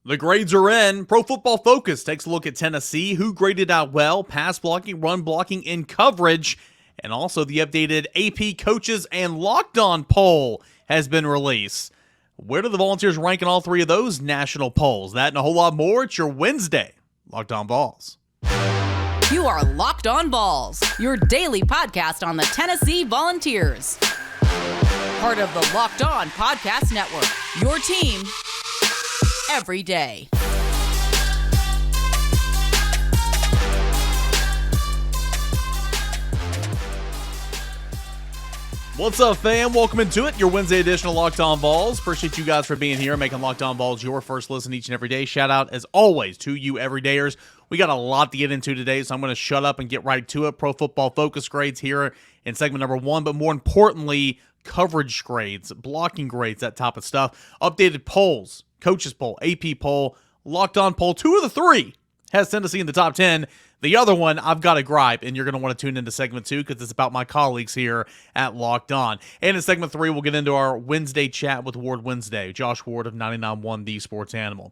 The grades are in. Pro Football Focus takes a look at Tennessee, who graded out well, pass blocking, run blocking, and coverage. And also the updated AP Coaches and Locked On poll has been released. Where do the Volunteers rank in all three of those national polls? That and a whole lot more. It's your Wednesday Locked On Vols. You are Locked On Vols, your daily podcast on the Tennessee Volunteers. Part of the Locked On Podcast Network, your team every day. What's up, fam? Welcome into it, your Wednesday edition of Locked On Vols. Appreciate you guys for being here, making Locked On Vols your first listen each and every day. Shout out, as always, to you everydayers. We got a lot to get into today, so I'm going to shut up and get right to it. Pro Football Focus grades here in segment number 1, but more importantly, coverage grades, blocking grades, that type of stuff. Updated polls, coaches poll, AP poll, Locked On poll. 2 of the 3 has Tennessee in the top 10. The other one, I've got a gripe, and you're going to want to tune into segment 2 because it's about my colleagues here at Locked On. And in segment 3, we'll get into our Wednesday chat with Ward Wednesday, Josh Ward of 99.1 The Sports Animal.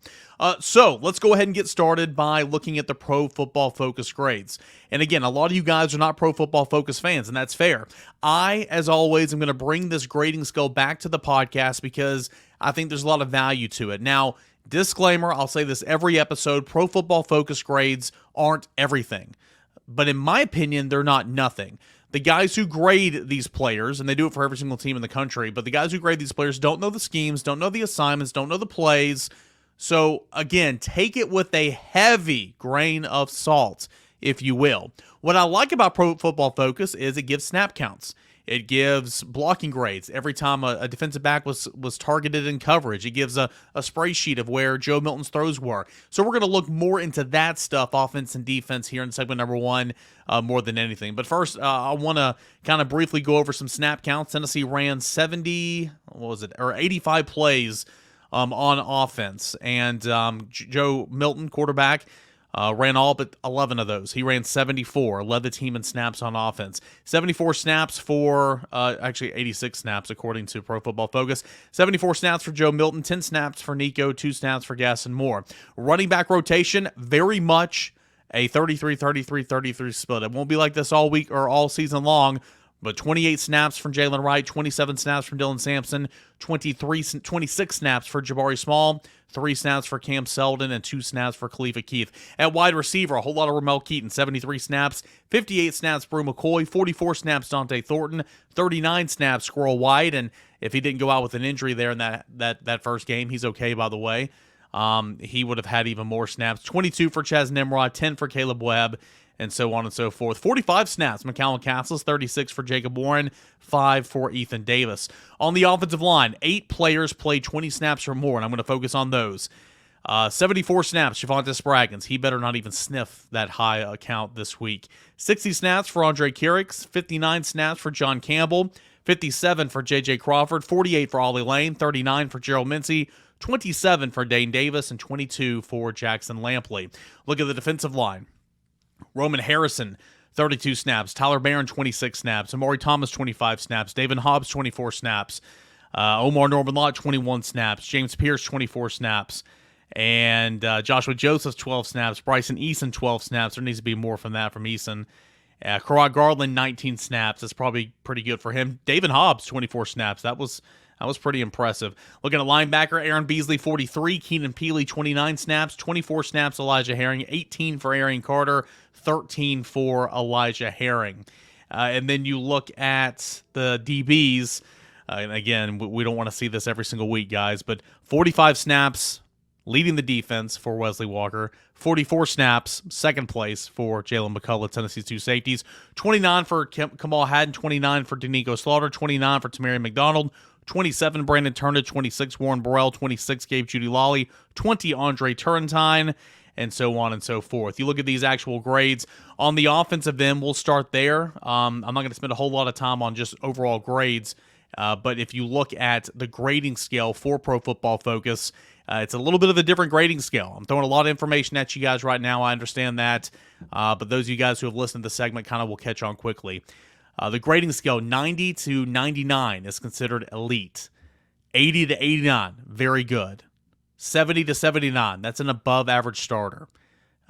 So let's go ahead and get started by looking at the Pro Football Focus grades. And again, a lot of you guys are not Pro Football Focus fans, and that's fair. I, as always, am going to bring this grading scale back to the podcast because I think there's a lot of value to it. Now, disclaimer, I'll say this every episode, Pro Football Focus grades aren't everything. But in my opinion, they're not nothing. The guys who grade these players, and they do it for every single team in the country, but the guys who grade these players don't know the schemes, don't know the assignments, don't know the plays. So, again, take it with a heavy grain of salt, if you will. What I like about Pro Football Focus is it gives snap counts. It gives blocking grades every time a defensive back was targeted in coverage. It gives a spray sheet of where Joe Milton's throws were. So we're going to look more into that stuff, offense and defense, here in segment number 1 more than anything. But first, I want to kind of briefly go over some snap counts. Tennessee ran 85 plays on offense. And Joe Milton, quarterback, ran all but 11 of those. He ran 74, led the team in snaps on offense. 74 snaps for, actually 86 snaps according to Pro Football Focus. 74 snaps for Joe Milton, 10 snaps for Nico, 2 snaps for Gaston Moore. Running back rotation, very much a 33-33-33 split. It won't be like this all week or all season long, but 28 snaps from Jaylen Wright, 27 snaps from Dylan Sampson, 26 snaps for Jabari Small, 3 snaps for Cam Selden, and 2 snaps for Khalifa Keith. At wide receiver, a whole lot of Ramel Keaton, 73 snaps, 58 snaps Brew McCoy, 44 snaps Dante Thornton, 39 snaps Squirrel White, and if he didn't go out with an injury there in that first game, he's okay, by the way. He would have had even more snaps. 22 for Chaz Nimrod, 10 for Caleb Webb, and so on and so forth. 45 snaps, McCallum Castles, 36 for Jacob Warren, 5 for Ethan Davis. On the offensive line, 8 players played 20 snaps or more, and I'm going to focus on those. 74 snaps, Javonte Spraggins. He better not even sniff that high account this week. 60 snaps for Andre Kierix, 59 snaps for John Campbell, 57 for J.J. Crawford, 48 for Ollie Lane, 39 for Gerald Mincy, 27 for Dane Davis, and 22 for Jackson Lampley. Look at the defensive line. Roman Harrison, 32 snaps. Tyler Barron, 26 snaps. Amari Thomas, 25 snaps. David Hobbs, 24 snaps. Omar Norman Lott, 21 snaps. James Pearce, 24 snaps. And Joshua Joseph, 12 snaps. Bryson Eason, 12 snaps. There needs to be more from Eason. Karad Garland, 19 snaps. That's probably pretty good for him. David Hobbs, 24 snaps. That was pretty impressive. Looking at linebacker, Aaron Beasley, 43. Keenan Peely, 29 snaps. 24 snaps, Elijah Herring. 18 for Arian Carter. 13 for Elijah Herring. And then you look at the DBs. And again, we don't want to see this every single week, guys. But 45 snaps leading the defense for Wesley Walker. 44 snaps, second place for Jalen McCullough, Tennessee's 2 safeties. 29 for Kamal Haddon. 29 for Danico Slaughter. 29 for Tamari McDonald. 27 Brandon Turner, 26 Warren Burrell, 26 Gabe Judy Lawley, 20 Andre Turrentine, and so on and so forth. You look at these actual grades. On the offensive end, we'll start there. I'm not going to spend a whole lot of time on just overall grades, but if you look at the grading scale for Pro Football Focus, it's a little bit of a different grading scale. I'm throwing a lot of information at you guys right now. I understand that, but those of you guys who have listened to the segment kind of will catch on quickly. The grading scale, 90 to 99 is considered elite. 80 to 89, very good. 70 to 79. That's an above average starter.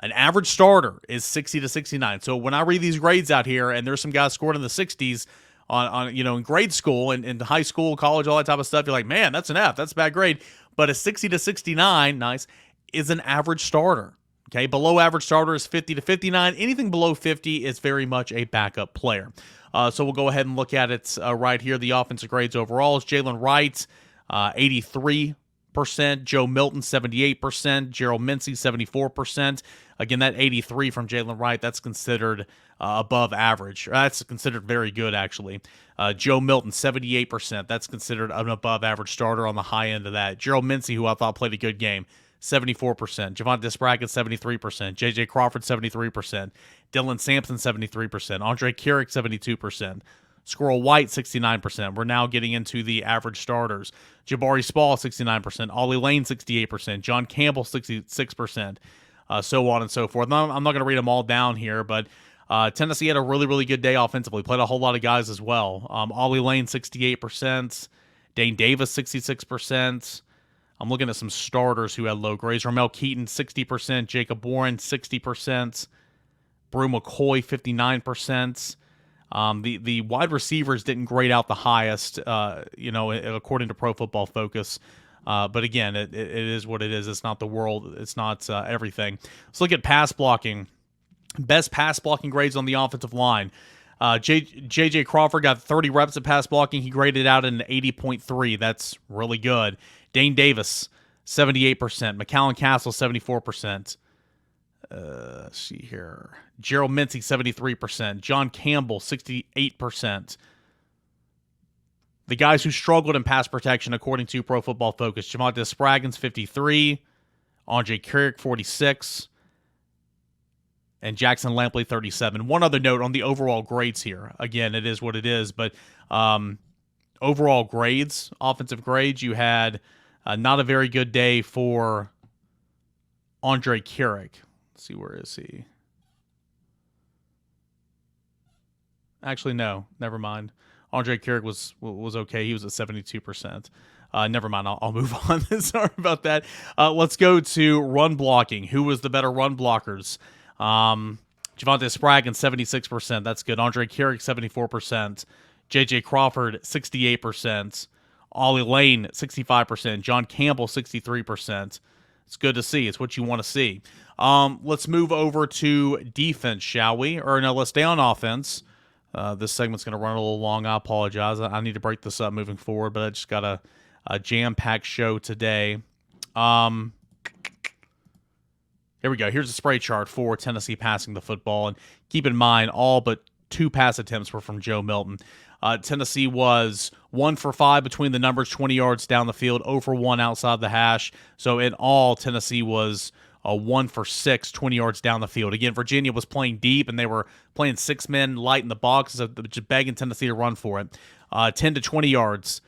An average starter is 60 to 69. So when I read these grades out here, and there's some guys scored in the 60s on in grade school and in high school, college, all that type of stuff, you're like, man, that's an F. That's a bad grade. But a 60 to 69, nice, is an average starter. Okay, below average starter is 50 to 59. Anything below 50 is very much a backup player. So we'll go ahead and look at it right here. The offensive grades overall is Jaylen Wright, 83%. Joe Milton, 78%. Gerald Mincey, 74%. Again, that 83 from Jaylen Wright, that's considered above average. That's considered very good, actually. Joe Milton, 78%. That's considered an above average starter on the high end of that. Gerald Mincey, who I thought played a good game, 74%. Javonte Spraggett, 73%. J.J. Crawford, 73%. Dylan Sampson, 73%. Andre Carrick, 72%. Squirrel White, 69%. We're now getting into the average starters. Jabari Small, 69%. Ollie Lane, 68%. John Campbell, 66%. So on and so forth. I'm not going to read them all down here, but Tennessee had a really, really good day offensively. Played a whole lot of guys as well. Ollie Lane, 68%. Dane Davis, 66%. I'm looking at some starters who had low grades. Ramel Keaton, 60%. Jacob Warren, 60%. Brew McCoy, 59%. The wide receivers didn't grade out the highest, according to Pro Football Focus. But again, it is what it is. It's not the world. It's not everything. Let's look at pass blocking. Best pass blocking grades on the offensive line. J.J. Crawford got 30 reps of pass blocking. He graded out an 80.3. That's really good. Dane Davis, 78%. McCallum Castle, 74%. Let's see here. Gerald Mincey, 73%. John Campbell, 68%. The guys who struggled in pass protection, according to Pro Football Focus, Javonte Spraggins, 53. Andre Carrick, 46. And Jackson Lampley, 37. One other note on the overall grades here. Again, it is what it is, but overall grades, offensive grades, you had not a very good day for Andre Carrick. Let's see, where is he? Actually, no, never mind. Andre Carrick was okay. He was at 72%. Never mind. I'll move on. Sorry about that. Let's go to run blocking. Who was the better run blockers? Javonte Spraggins, 76%. That's good. Andre Carrick, 74%. J.J. Crawford, 68%. Ollie Lane, 65%. John Campbell, 63%. It's good to see. It's what you want to see. Let's move over to defense, shall we? Or no, let's stay on offense. This segment's going to run a little long. I apologize. I need to break this up moving forward, but I just got a jam-packed show today. Here we go. Here's a spray chart for Tennessee passing the football. And keep in mind, all but 2 pass attempts were from Joe Milton. Tennessee was 1 for 5 between the numbers, 20 yards down the field, 0 for 1 outside the hash. So in all, Tennessee was 1 for 6, 20 yards down the field. Again, Virginia was playing deep, and they were playing 6 men light in the box, so just begging Tennessee to run for it. 10 to 20 yards.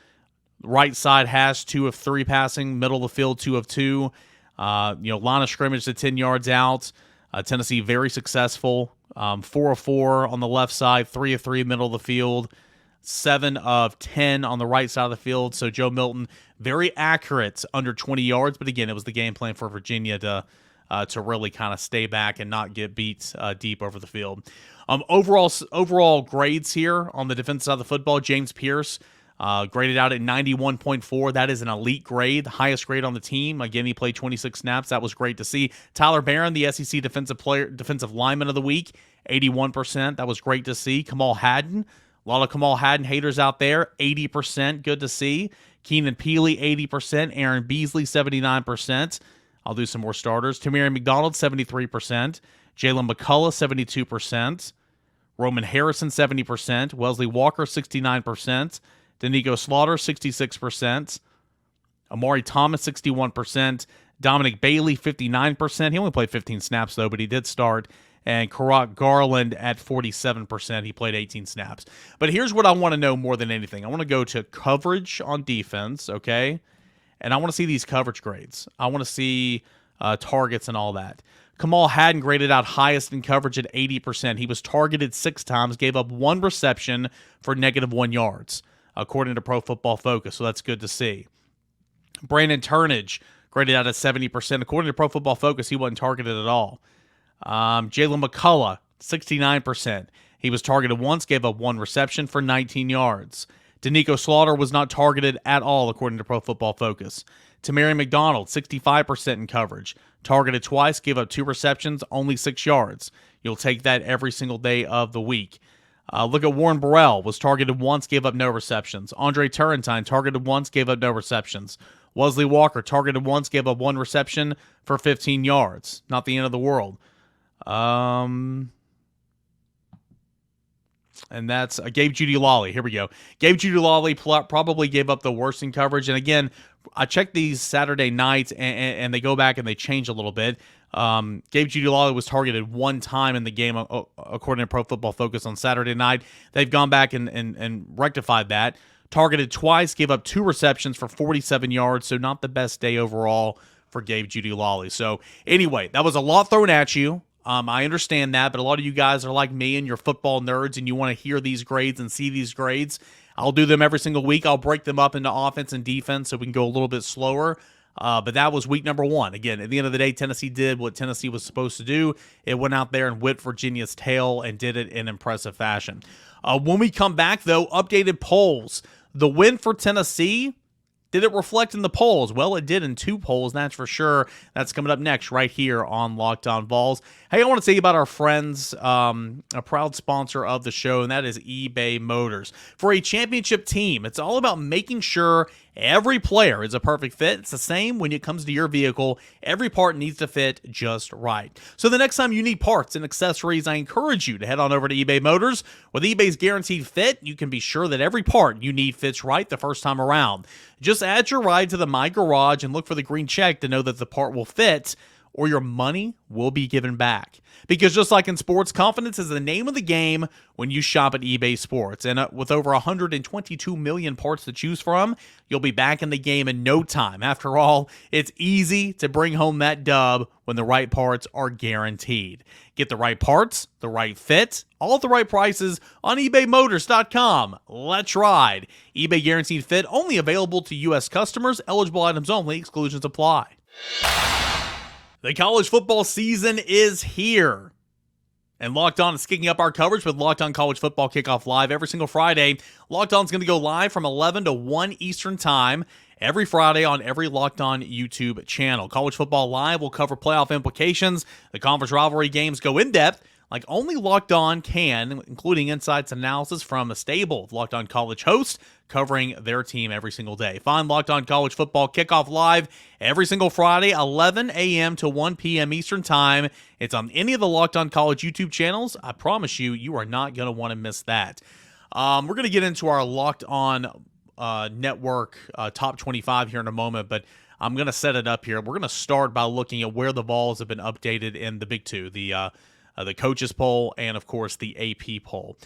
Right side hash, 2 of 3 passing. Middle of the field, 2 of 2. Line of scrimmage to 10 yards out. Tennessee very successful. 4 of 4 on the left side, 3 of 3 middle of the field. 7 of 10 on the right side of the field. So Joe Milton, very accurate under 20 yards. But again, it was the game plan for Virginia to really kind of stay back and not get beat deep over the field. Overall grades here on the defensive side of the football, James Pearce graded out at 91.4. That is an elite grade, the highest grade on the team. Again, he played 26 snaps. That was great to see. Tyler Barron, the SEC defensive lineman of the week, 81%. That was great to see. Kamal Hadden, a lot of Kamal Hadden haters out there, 80%. Good to see. Keenan Peely, 80%. Aaron Beasley, 79%. I'll do some more starters. Tamiri McDonald, 73%. Jalen McCullough, 72%. Roman Harrison, 70%. Wesley Walker, 69%. Danico Slaughter, 66%. Amari Thomas, 61%. Dominic Bailey, 59%. He only played 15 snaps, though, but he did start. And Karak Garland at 47%. He played 18 snaps. But here's what I want to know more than anything. I want to go to coverage on defense, okay? And I want to see these coverage grades. I want to see targets and all that. Kamal Hadden graded out highest in coverage at 80%. He was targeted 6 times, gave up 1 reception for -1 yards, according to Pro Football Focus. So that's good to see. Brandon Turnage graded out at 70%. According to Pro Football Focus, he wasn't targeted at all. Jalen McCullough, 69%. He was targeted once, gave up 1 reception for 19 yards. Danico Slaughter was not targeted at all, according to Pro Football Focus. Tamari McDonald, 65% in coverage. Targeted twice, gave up 2 receptions, only 6 yards. You'll take that every single day of the week. Look at Warren Burrell, was targeted once, gave up no receptions. Andre Turrentine, targeted once, gave up no receptions. Wesley Walker, targeted once, gave up 1 reception for 15 yards. Not the end of the world. And that's Gabe Judy-Lawley. Here we go. Gabe Judy-Lawley probably gave up the worst in coverage. And again, I checked these Saturday nights, and they go back and they change a little bit. Gabe Judy-Lawley was targeted 1 time in the game, according to Pro Football Focus on Saturday night. They've gone back and rectified that. Targeted twice, gave up 2 receptions for 47 yards, so not the best day overall for Gabe Judy-Lawley. So anyway, that was a lot thrown at you. I understand that, but a lot of you guys are like me and you're football nerds and you want to hear these grades and see these grades. I'll do them every single week. I'll break them up into offense and defense so we can go a little bit slower. But that was week number 1. Again, at the end of the day, Tennessee did what Tennessee was supposed to do. It went out there and whipped Virginia's tail and did it in impressive fashion. When we come back, though, updated polls. The win for Tennessee, did it reflect in the polls? Well, it did in 2 polls, that's for sure. That's coming up next right here on Locked On Vols. Hey, I want to tell you about our friends, a proud sponsor of the show, and that is eBay Motors. For a championship team, it's all about making sure every player is a perfect fit. It's the same when it comes to your vehicle. Every part needs to fit just right. So the next time you need parts and accessories, I encourage you to head on over to eBay Motors. With eBay's guaranteed fit, you can be sure that every part you need fits right the first time around. Just add your ride to the My Garage and look for the green check to know that the part will fit, or your money will be given back. Because just like in sports, confidence is the name of the game when you shop at eBay Sports. And with over 122 million parts to choose from, you'll be back in the game in no time. After all, it's easy to bring home that dub when the right parts are guaranteed. Get the right parts, the right fit, all at the right prices on ebaymotors.com. Let's ride. eBay Guaranteed Fit only available to U.S. customers. Eligible items only. Exclusions apply. The college football season is here. And Locked On is kicking up our coverage with Locked On College Football Kickoff Live every single Friday. Locked On is going to go live from 11 to 1 Eastern Time every Friday on every Locked On YouTube channel. College Football Live will cover playoff implications. The conference rivalry games go in depth like only Locked On can, including insights and analysis from a stable of Locked On College hosts covering their team every single day. Find Locked On College Football Kickoff Live every single Friday, 11 a.m. to 1 p.m. Eastern Time. It's on any of the Locked On College YouTube channels. I promise you, you are not going to want to miss that. We're going to get into our Locked On Network Top 25 here in a moment, but I'm going to set it up here. We're going to start by looking at where the Vols have been updated in the Big Two, the coaches poll, and of course the AP poll.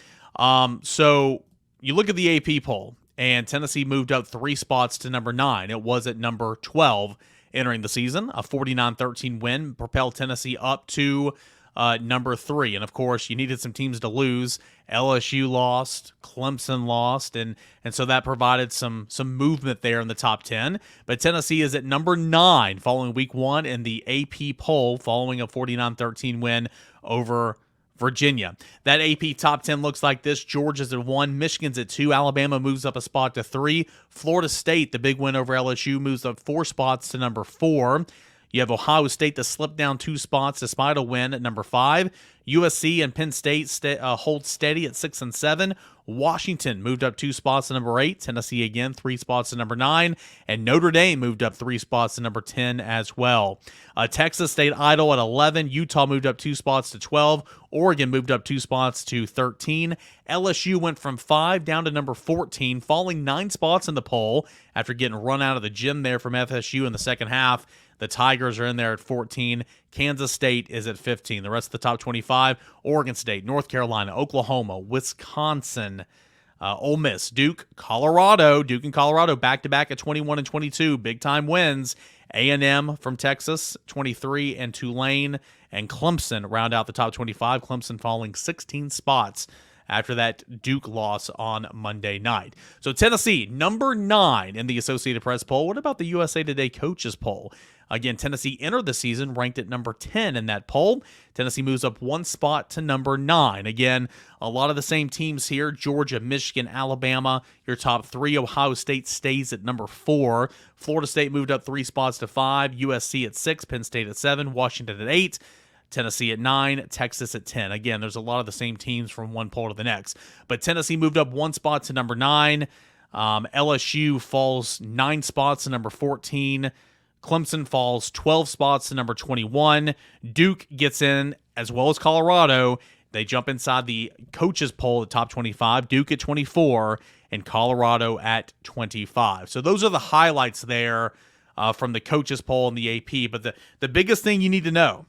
So you look at the AP poll, and Tennessee moved up 3 spots to number 9. It was at number 12 entering the season. A 49-13 win propelled Tennessee up to number 3. And of course, you needed some teams to lose. LSU lost, Clemson lost, and so that provided some movement there in the top 10. But Tennessee is at number 9 following week 1 in the AP poll following a 49-13 win over Virginia. That AP top 10 looks like this. Georgia's at 1, Michigan's at 2, Alabama moves up a spot to 3, Florida State, the big win over LSU, moves up 4 spots to number 4. You have Ohio State that slipped down 2 spots despite a win at number 5. USC and Penn State hold steady at 6 and 7. Washington moved up 2 spots to number 8. Tennessee again 3 spots to number 9. And Notre Dame moved up 3 spots to number 10 as well. Texas stayed idle at 11. Utah moved up 2 spots to 12. Oregon moved up 2 spots to 13. LSU went from 5 down to number 14, falling 9 spots in the poll after getting run out of the gym there from FSU in the second half. The Tigers are in there at 14. Kansas State is at 15. The rest of the top 25, Oregon State, North Carolina, Oklahoma, Wisconsin, Ole Miss, Duke, Colorado. Duke and Colorado back-to-back at 21 and 22. Big-time wins. A&M from Texas, 23, and Tulane and Clemson round out the top 25. Clemson falling 16 spots after that Duke loss on Monday night. So Tennessee, number 9 in the Associated Press poll. What about the USA Today coaches poll? Again, Tennessee entered the season ranked at number 10 in that poll. Tennessee moves up one spot to number 9. Again, a lot of the same teams here: Georgia, Michigan, Alabama. Your top 3. Ohio State stays at number 4. Florida State moved up 3 spots to 5. USC at 6. Penn State at 7. Washington at 8. Tennessee at 9, Texas at 10. Again, there's a lot of the same teams from one poll to the next. But Tennessee moved up 1 spot to number 9. LSU falls 9 spots to number 14. Clemson falls 12 spots to number 21. Duke gets in, as well as Colorado. They jump inside the coaches poll at top 25. Duke at 24 and Colorado at 25. So those are the highlights there from the coaches poll and the AP. But the biggest thing you need to know,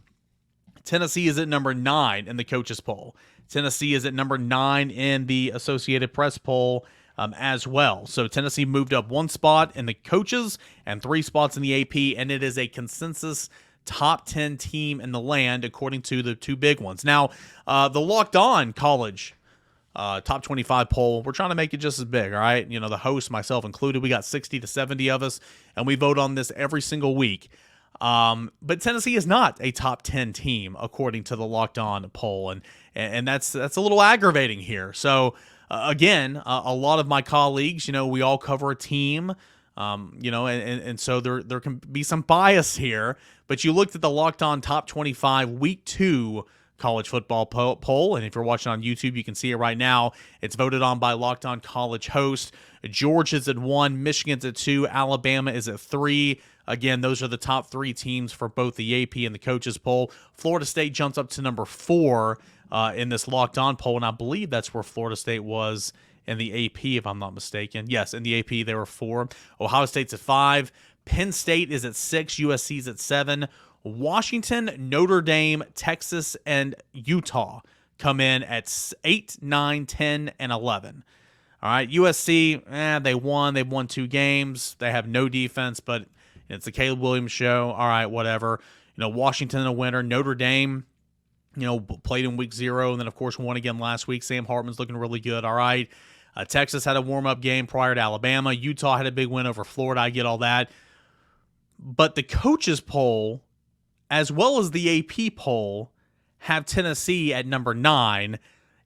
Tennessee is at number 9 in the coaches poll. Tennessee is at number 9 in the Associated Press poll as well. So Tennessee moved up 1 spot in the coaches and 3 spots in the AP, and it is a consensus top 10 team in the land, according to the 2 big ones. Now, the Locked On College top 25 poll, we're trying to make it just as big, all right? You know, the host, myself included, we got 60 to 70 of us, and we vote on this every single week. But Tennessee is not a top 10 team according to the Locked On poll, and that's a little aggravating here. So again, a lot of my colleagues, you know, we all cover a team, you know, and so there can be some bias here. But you looked at the Locked On top 25 week 2 college football poll, and if you're watching on YouTube, you can see it right now. It's voted on by Locked On College host. Georgia's at 1, Michigan's at 2, Alabama is at 3. Again, those are the top 3 teams for both the AP and the coaches poll. Florida State jumps up to number 4 in this Locked On poll, and I believe that's where Florida State was in the AP, if I'm not mistaken. Yes, in the AP, they were 4. Ohio State's at 5. Penn State is at 6. USC's at 7. Washington, Notre Dame, Texas, and Utah come in at 8, 9, 10, and 11. All right, USC, they won. They've won 2 games. They have no defense, but it's the Caleb Williams show. All right, whatever. You know, Washington a winner. Notre Dame, you know, played in week 0, and then, of course, won again last week. Sam Hartman's looking really good. All right. Texas had a warm-up game prior to Alabama. Utah had a big win over Florida. I get all that. But the coaches poll, as well as the AP poll, have Tennessee at number 9,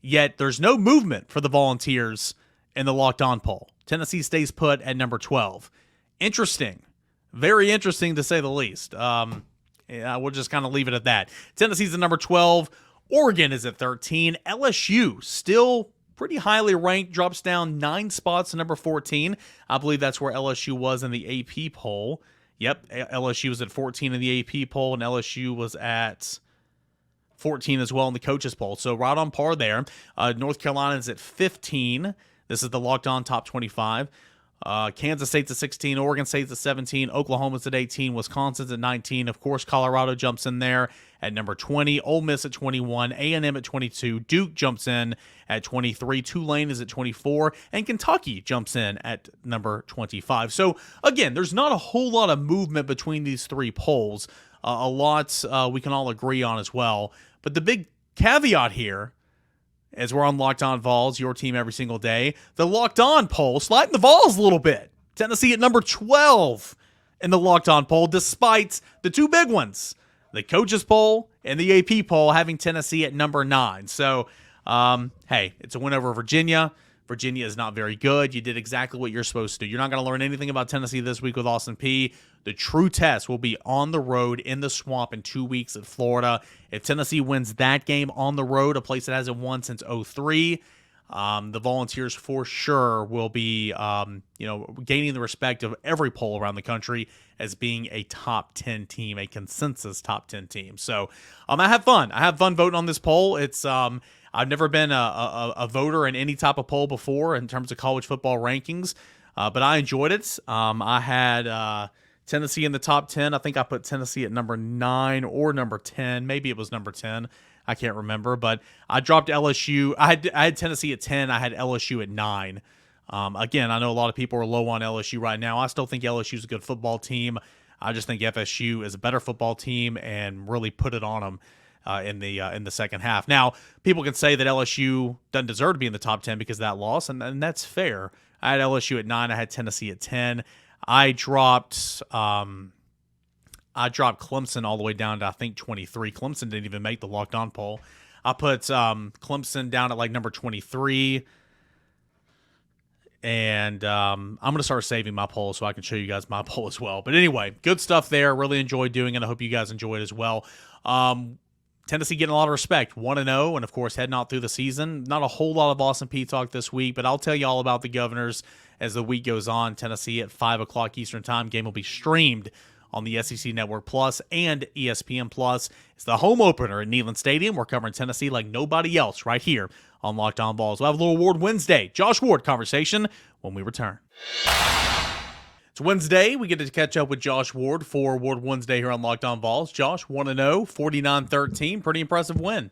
yet there's no movement for the Volunteers in the Locked On poll. Tennessee stays put at number 12. Interesting. Very interesting, to say the least. We'll just kind of leave it at that. Tennessee's at number 12. Oregon is at 13. LSU, still pretty highly ranked, drops down 9 spots to number 14. I believe that's where LSU was in the AP poll. Yep, LSU was at 14 in the AP poll, and LSU was at 14 as well in the coaches poll. So right on par there. North Carolina is at 15. This is the Locked On top 25. Kansas State's at 16, Oregon State's at 17, Oklahoma's at 18, Wisconsin's at 19. Of course, Colorado jumps in there at number 20, Ole Miss at 21, A&M at 22, Duke jumps in at 23, Tulane is at 24, and Kentucky jumps in at number 25. So, again, there's not a whole lot of movement between these 3 polls. A lot we can all agree on as well. But the big caveat here, as we're on Locked On Vols, your team every single day, the Locked On poll sliding the Vols a little bit. Tennessee at number 12 in the Locked On poll, despite the 2 big ones, the coaches poll and the AP poll, having Tennessee at number 9. So, hey, it's a win over Virginia. Virginia is not very good. You did exactly what you're supposed to do. You're not going to learn anything about Tennessee this week with Austin Peay. The true test will be on the road in the Swamp in 2 weeks at Florida. If Tennessee wins that game on the road, a place that hasn't won since 2003, the Volunteers for sure will be, gaining the respect of every poll around the country as being a top 10 team, a consensus top 10 team. So I have fun. I have fun voting on this poll. It's I've never been a voter in any type of poll before in terms of college football rankings, but I enjoyed it. I had Tennessee in the top 10. I think I put Tennessee at number 9 or number 10. Maybe it was number 10. I can't remember, but I dropped LSU. I had Tennessee at 10. I had LSU at 9. Again, I know a lot of people are low on LSU right now. I still think LSU is a good football team. I just think FSU is a better football team and really put it on them in the second half. Now, people can say that LSU doesn't deserve to be in the top 10 because of that loss, and that's fair. I had LSU at 9. I had Tennessee at 10. I dropped I dropped Clemson all the way down to, I think, 23. Clemson didn't even make the Locked On poll. I put Clemson down at like number 23. And I'm going to start saving my poll so I can show you guys my poll as well. But anyway, good stuff there. Really enjoyed doing it. I hope you guys enjoy it as well. Tennessee getting a lot of respect, 1-0, and of course heading out through the season. Not a whole lot of Boston P talk this week, but I'll tell you all about the Governors as the week goes on. Tennessee at 5 o'clock Eastern Time. Game will be streamed on the SEC Network Plus and ESPN Plus. It's the home opener at Neyland Stadium. We're covering Tennessee like nobody else right here on Locked On Vols. We'll have a little Award Wednesday, Josh Ward conversation when we return. It's Wednesday. We get to catch up with Josh Ward for Award Wednesday here on Locked On Vols. Josh, 1-0, 49-13. Pretty impressive win.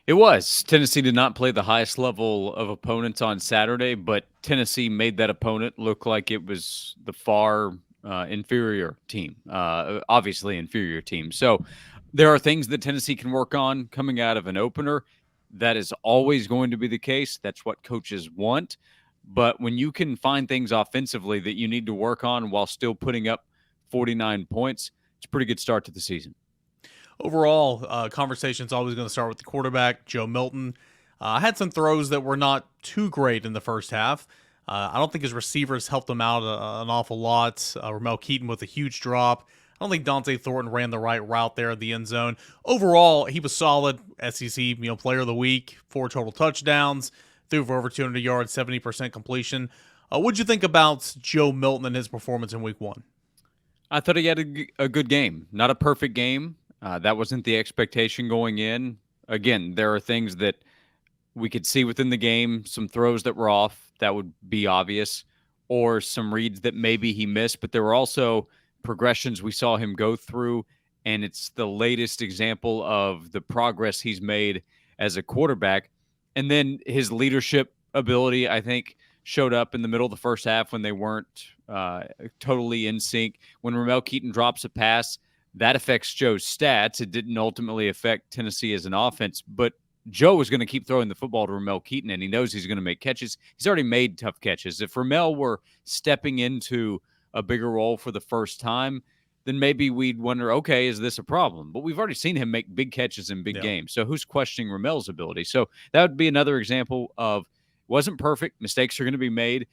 It was. Tennessee did not play the highest level of opponents on Saturday, but Tennessee made that opponent look like it was the far inferior team, obviously inferior team. So there are things that Tennessee can work on coming out of an opener. That is always going to be the case. That's what coaches want. But when you can find things offensively that you need to work on while still putting up 49 points, it's a pretty good start to the season. Overall, conversation's always going to start with the quarterback, Joe Milton. Had some throws that were not too great in the first half. I don't think his receivers helped him out an awful lot. Ramel Keaton with a huge drop. I don't think Dante Thornton ran the right route there in the end zone. Overall, he was solid. SEC Player of the Week, 4 total touchdowns, threw for over 200 yards, 70% completion. What'd you think about Joe Milton and his performance in Week 1? I thought he had a good game. Not a perfect game. That wasn't the expectation going in. Again, there are things that we could see within the game, some throws that were off, that would be obvious, or some reads that maybe he missed, but there were also progressions we saw him go through, and it's the latest example of the progress he's made as a quarterback. And then his leadership ability, I think, showed up in the middle of the first half when they weren't totally in sync. When Ramel Keaton drops a pass, that affects Joe's stats. It didn't ultimately affect Tennessee as an offense, but Joe was going to keep throwing the football to Ramel Keaton, and he knows he's going to make catches. He's already made tough catches. If Ramel were stepping into a bigger role for the first time, then maybe we'd wonder, okay, is this a problem? But we've already seen him make big catches in big games. So who's questioning Ramel's ability? So that would be another example of wasn't perfect. Mistakes are going to be made,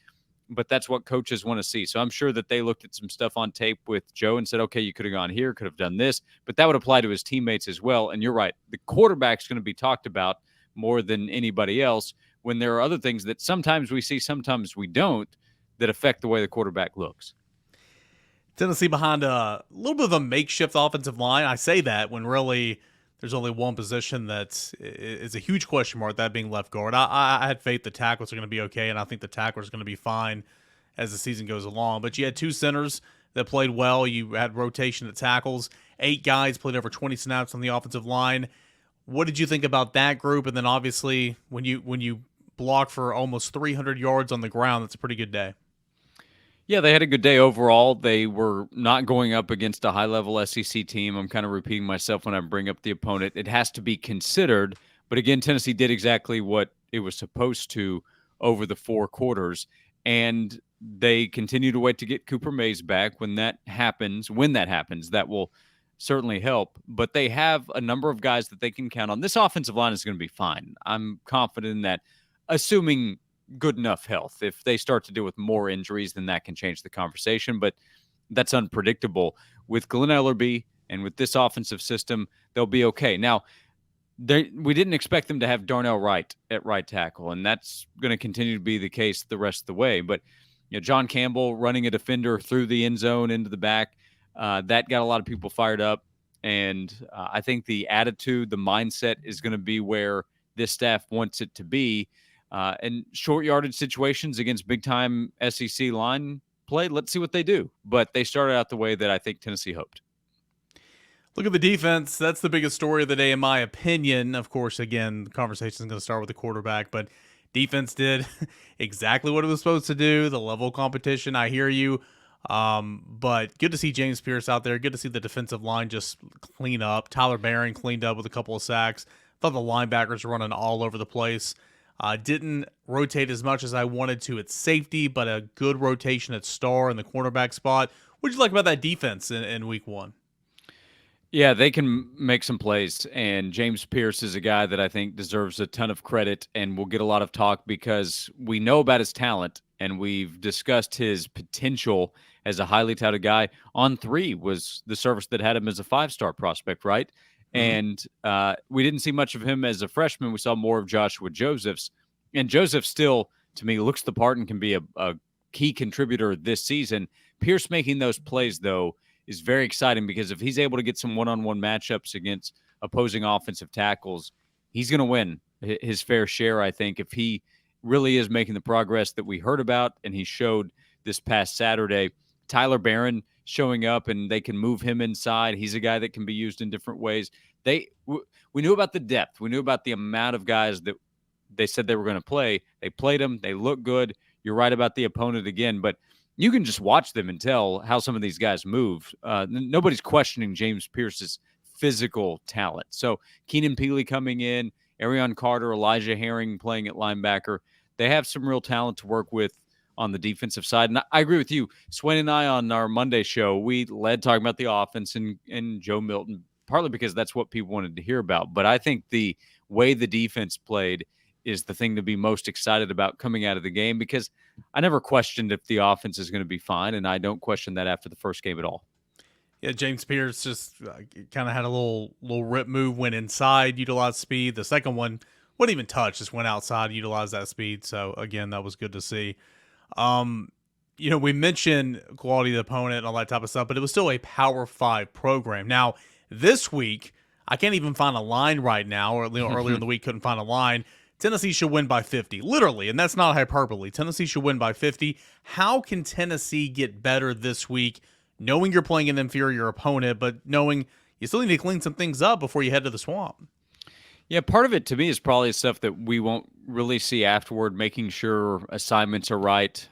but that's what coaches want to see. So I'm sure that they looked at some stuff on tape with Joe and said, okay, you could have gone here, could have done this, but that would apply to his teammates as well. And you're right. The quarterback's going to be talked about more than anybody else when there are other things that sometimes we see, sometimes we don't, that affect the way the quarterback looks. Tennessee behind a little bit of a makeshift offensive line. I say that when really there's only one position that is a huge question mark, that being left guard. I had faith the tackles are going to be okay, and I think the tacklers are going to be fine as the season goes along. But you had 2 centers that played well. You had rotation at tackles. 8 guys played over 20 snaps on the offensive line. What did you think about that group? And then obviously when you block for almost 300 yards on the ground, that's a pretty good day. Yeah, they had a good day overall. They were not going up against a high-level SEC team. I'm kind of repeating myself when I bring up the opponent. It has to be considered. But again, Tennessee did exactly what it was supposed to over the 4 quarters. And they continue to wait to get Cooper Mays back. When that happens, that will certainly help. But they have a number of guys that they can count on. This offensive line is going to be fine. I'm confident in that, assuming good enough health. If they start to deal with more injuries, then that can change the conversation, but that's unpredictable. With Glenn Ellerbe and with this offensive system, they'll be okay. Now, we didn't expect them to have Darnell Wright at right tackle, and that's going to continue to be the case the rest of the way. But John Campbell running a defender through the end zone into the back, that got a lot of people fired up, and I think the attitude, the mindset is going to be where this staff wants it to be. And short yardage situations against big-time SEC line play, let's see what they do. But they started out the way that I think Tennessee hoped. Look at the defense. That's the biggest story of the day, in my opinion. Of course, again, the conversation is going to start with the quarterback, but defense did exactly what it was supposed to do. The level of competition, I hear you. But good to see James Pearce out there. Good to see the defensive line just clean up. Tyler Barron cleaned up with a couple of sacks. Thought the linebackers were running all over the place. Didn't rotate as much as I wanted to at safety, but a good rotation at star in the cornerback spot. What'd you like about that defense in week one? Yeah, they can make some plays, and James Pearce is a guy that I think deserves a ton of credit and will get a lot of talk because we know about his talent and we've discussed his potential as a highly touted guy. On3 was the service that had him as a 5-star prospect, right? Mm-hmm. And we didn't see much of him as a freshman. We saw more of Joshua Josephs, and Joseph still, to me, looks the part and can be a key contributor this season. Pearce making those plays, though, is very exciting because if he's able to get some one-on-one matchups against opposing offensive tackles, he's going to win his fair share, I think, if he really is making the progress that we heard about and he showed this past Saturday. Tyler Barron showing up and they can move him inside. He's a guy that can be used in different ways. We knew about the depth. We knew about the amount of guys that they said they were going to play. They played them. They look good. You're right about the opponent again, but you can just watch them and tell how some of these guys move. Nobody's questioning James Pearce's physical talent. So Keenan Peely coming in, Arion Carter, Elijah Herring playing at linebacker. They have some real talent to work with on the defensive side. And I agree with you. Swain and I on our Monday show, we led talking about the offense and Joe Milton, partly because that's what people wanted to hear about. But I think the way the defense played is the thing to be most excited about coming out of the game, because I never questioned if the offense is going to be fine, and I don't question that after the first game at all. Yeah, James Pearce just kind of had a little rip move, went inside, utilized speed. The second one wouldn't even touch, just went outside, utilized that speed. So again, that was good to see. We mentioned quality of the opponent and all that type of stuff, but it was still a Power 5 program. Now, this week, I can't even find a line right now, or earlier in the week couldn't find a line. Tennessee should win by 50, literally, and that's not hyperbole. Tennessee should win by 50. How can Tennessee get better this week, knowing you're playing an inferior opponent, but knowing you still need to clean some things up before you head to the Swamp? Yeah, part of it to me is probably stuff that we won't really see afterward, making sure assignments are right,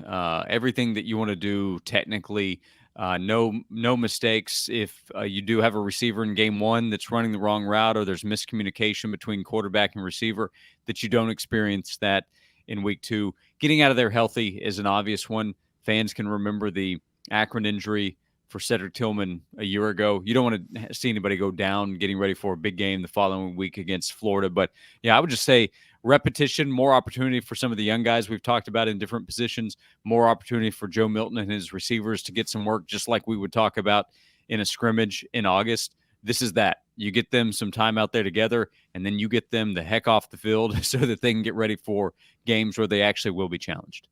everything that you want to do technically, no mistakes. If you do have a receiver in game one that's running the wrong route, or there's miscommunication between quarterback and receiver, that you don't experience that in week two. Getting out of there healthy is an obvious one. Fans can remember the Akron injury for Cedric Tillman a year ago. You don't want to see anybody go down getting ready for a big game the following week against Florida. But yeah, I would just say repetition, more opportunity for some of the young guys we've talked about in different positions, more opportunity for Joe Milton and his receivers to get some work, just like we would talk about in a scrimmage in August. This is that. You get them some time out there together, and then you get them the heck off the field so that they can get ready for games where they actually will be challenged.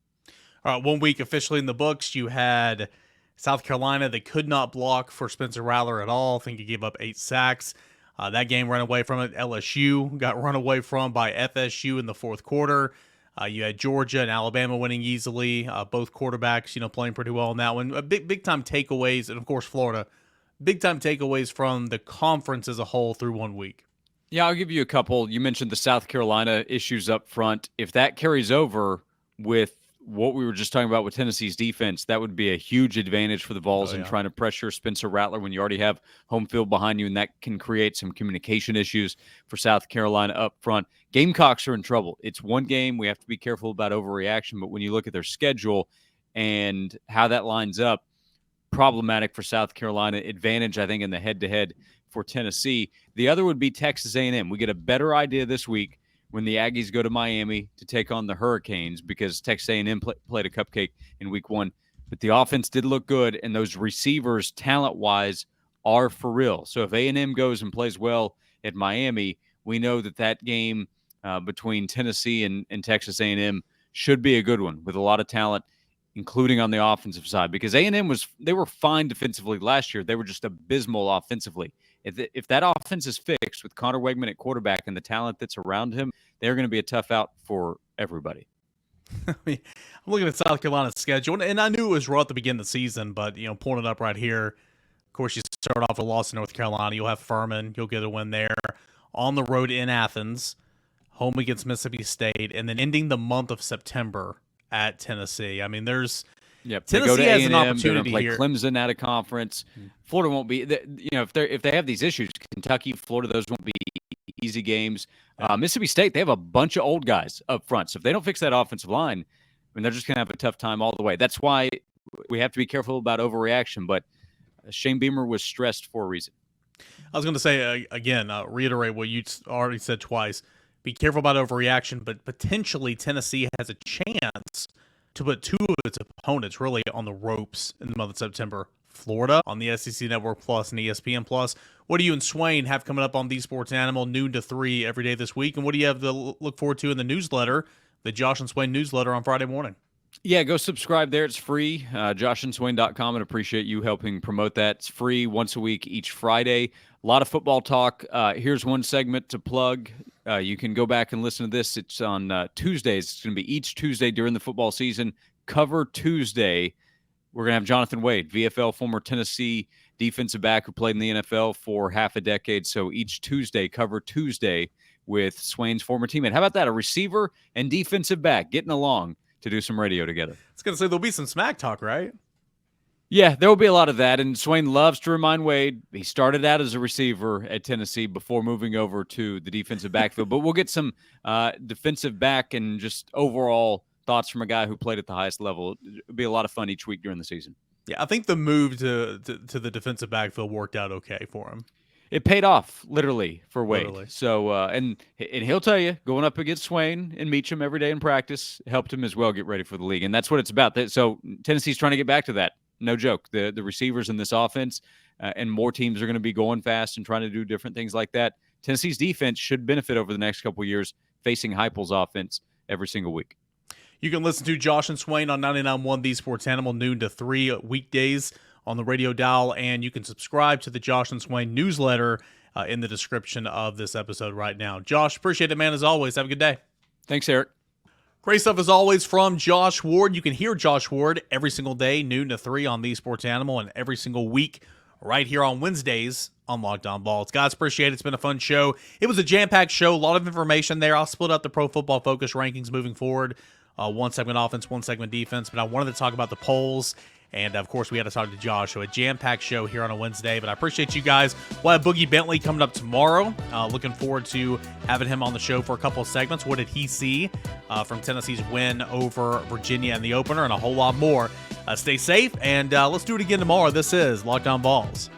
All right, 1 week officially in the books. You had South Carolina. They could not block for Spencer Rattler at all. I think he gave up 8 sacks. That game ran away from it. LSU got run away from by FSU in the fourth quarter. You had Georgia and Alabama winning easily. Both quarterbacks, playing pretty well in that one. Big time takeaways, and of course Florida. Big time takeaways from the conference as a whole through 1 week. Yeah, I'll give you a couple. You mentioned the South Carolina issues up front. If that carries over with what we were just talking about with Tennessee's defense, that would be a huge advantage for the Vols in trying to pressure Spencer Rattler when you already have home field behind you, and that can create some communication issues for South Carolina up front. Gamecocks are in trouble. It's one game. We have to be careful about overreaction, but when you look at their schedule and how that lines up, problematic for South Carolina, advantage, I think, in the head-to-head for Tennessee. The other would be Texas A&M. We get a better idea this week when the Aggies go to Miami to take on the Hurricanes, because Texas A&M played a cupcake in week one. But the offense did look good, and those receivers, talent-wise, are for real. So if A&M goes and plays well at Miami, we know that game between Tennessee and Texas A&M should be a good one with a lot of talent, including on the offensive side, because A&M they were fine defensively last year. They were just abysmal offensively. If that offense is fixed with Connor Wegman at quarterback and the talent that's around him, they're going to be a tough out for everybody. I'm looking at South Carolina's schedule, and I knew it was rough at the beginning of the season, but pulling it up right here, of course, you start off with a loss in North Carolina. You'll have Furman. You'll get a win there. On the road in Athens, home against Mississippi State, and then ending the month of September at Tennessee. I mean, Tennessee has an opportunity play here. Clemson at a conference. Florida won't be. If they have these issues, Kentucky, Florida, those won't be easy games. Mississippi State, they have a bunch of old guys up front. So if they don't fix that offensive line, they're just going to have a tough time all the way. That's why we have to be careful about overreaction, but Shane Beamer was stressed for a reason. I was going to say, again, reiterate what you already said twice. Be careful about overreaction, but potentially Tennessee has a chance to put two of its opponents really on the ropes in the month of September. Florida on the SEC Network Plus and ESPN Plus. What do you and Swain have coming up on The Sports Animal, noon to 3 every day this week? And what do you have to look forward to in the newsletter, the Josh and Swain newsletter on Friday morning? Yeah, go subscribe there. It's free. JoshandSwain.com, and appreciate you helping promote that. It's free once a week, each Friday. A lot of football talk. Here's one segment to plug. You can go back and listen to this. It's on Tuesdays. It's going to be each Tuesday during the football season. Cover Tuesday. We're going to have Jonathan Wade, VFL, former Tennessee defensive back who played in the NFL for half a decade. So each Tuesday, Cover Tuesday with Swain's former teammate. How about that? A receiver and defensive back getting along to do some radio together. I was going to say there'll be some smack talk, right? Yeah, there will be a lot of that. And Swain loves to remind Wade he started out as a receiver at Tennessee before moving over to the defensive backfield. But we'll get some defensive back and just overall thoughts from a guy who played at the highest level. It'll be a lot of fun each week during the season. Yeah, I think the move to the defensive backfield worked out okay for him. It paid off, literally, for Wade. Literally. So, and he'll tell you, going up against Swain and Meacham every day in practice helped him as well get ready for the league. And that's what it's about. So Tennessee's trying to get back to that. No joke. The receivers in this offense and more teams are going to be going fast and trying to do different things like that. Tennessee's defense should benefit over the next couple of years facing Heupel's offense every single week. You can listen to Josh and Swain on 99.1 The Sports Animal, noon to 3 weekdays on the radio dial, and you can subscribe to the Josh and Swain newsletter in the description of this episode right now. Josh, appreciate it, man, as always. Have a good day. Thanks, Eric. Great stuff as always from Josh Ward. You can hear Josh Ward every single day, noon to 3 on The Sports Animal, and every single week right here on Wednesdays on Locked On Vols. Guys, appreciate it. It's been a fun show. It was a jam-packed show, a lot of information there. I'll split up the Pro Football Focus rankings moving forward. One segment offense, one segment defense, but I wanted to talk about the polls, and of course we had to talk to Josh. So a jam-packed show here on a Wednesday, but I appreciate you guys. We'll have Boogie Bentley coming up tomorrow. Looking forward to having him on the show for a couple of segments. What did he see from Tennessee's win over Virginia in the opener, and a whole lot more. Stay safe, and let's do it again tomorrow. This is Locked On Vols.